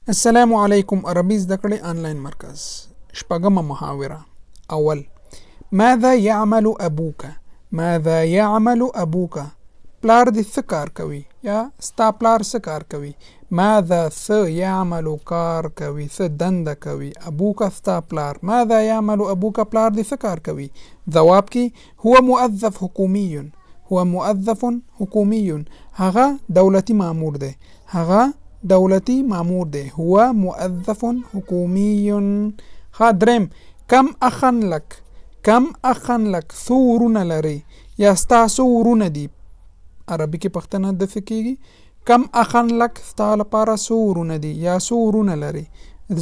السلام علیکم. عربي زده کړې آنلاین مرکز. شپږمه محاوره. اول: ماذا يعمل ابوک؟ ماذا يعمل ابوک؟ پلار دې څه کار کوي یا ستا پلار څه کار کوي؟ ماذا څه يعمل کار کوي، څه دنده کوي، ابوک ستا پلار. ماذا يعمل ابوک پلار دې څه کار کوي؟ ځواب کې هو موظف حکومي. هو موظف حکومي، هغه دولتي مامور دی. هغه دولتي مامور دی. هو موظف حکومي. دریم: کم اخن لک؟ کم اخن لک، څو ورونه لري یا ستا څو ورونه دي؟ عربي کې پښتنه دفع کېږي. کم اخن لک، ستا لپاره څو ورونه دي یا څو ورونه لري؟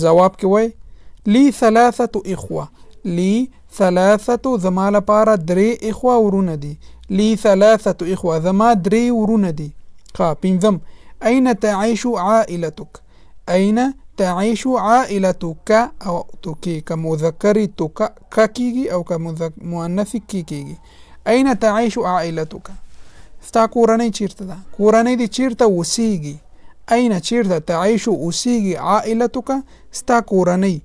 ځواب کې وای لی ثلاثه اخوه. لی ثلاثه، زما لپاره درې اخوه ورونه دي. لی ثلاثه اخوه، زما درې ورونه دي. پنځم: أين تعيش عائلتك؟ أين تعيش عائلتك؟ أو تكي كمذكر تك كيجي أو كمؤنث كيجي. أين تعيش عائلتك؟ ستا کورنۍ چیرته ده؟ کورنۍ دې چیرته اوسیږي؟ أين چیرته تعيش اوسیږي عائلتك ستا کورنۍ؟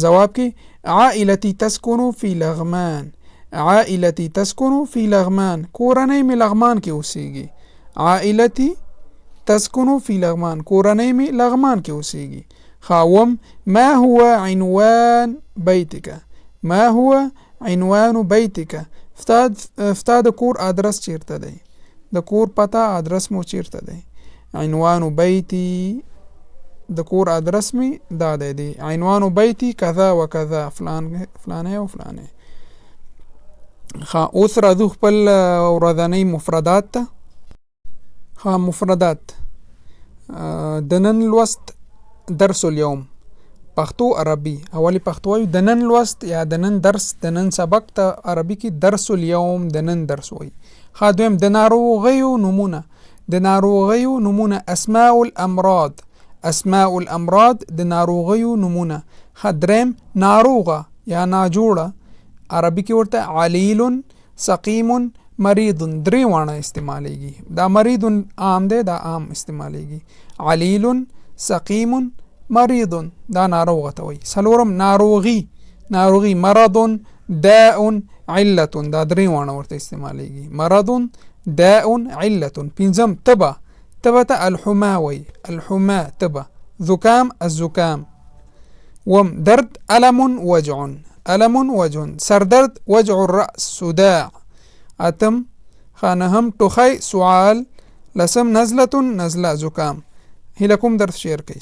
ځواب کې عائلتي تسكن في لغمان. عائلتي تسكن في لغمان، کورنۍ مې لغمان کې اوسیږي. عائلتي تسكن في لغمان، کورنۍ مې لغمان کې اوسیږي. اووم: ما هو عنوان بيتك؟ ما هو عنوان بيتك؟ ستا د کور ادرس چیرته دی؟ د کور پته ادرس مو چیرته دی؟ عنوان بیتی، د کور ادرس می دا دی. عنوان بیتی کذا و کذا، فلانه او فلانه. اوس راځو خپل ورځنی مفردات ته. مفردات: د نن لوست درس اليوم. پښتو عربي اولی پښتو وایو، د نن لوست یا د نن درس، د نن سبق ته عربي کې درس اليوم، د نن درس وایي. دویم: د ناروغیو نومونه. د ناروغیو نومونه. اسماء الامراض. اسماء الامراض، د ناروغیو نومونه. دریم: ناروغه یا ناجوړه، عربي کې ورته علیل، سقیم، مریض. درې وانه استعمالیږي. دا مریض عام دی، دا عام استعمالیږي. علیل، سقیم، مریض، دا ناروغه ته وایي. څلورم: ناروغي. ناروغي مرض، داء، علت، دا درې وانه ورته استعمالیږي. مرض، داء، علت. پنځم: تبه. تبه ته الحما وایي. الحما تبه. زکام، الزکام. وم: درد، الم، وجع. الم، وجع. سردرد، وجع الرأس، صداع. اتم: نهم: ټوخی، سعال. لسم: نزلة، نزله، زکام. هیله کوم درس شیر کړئ.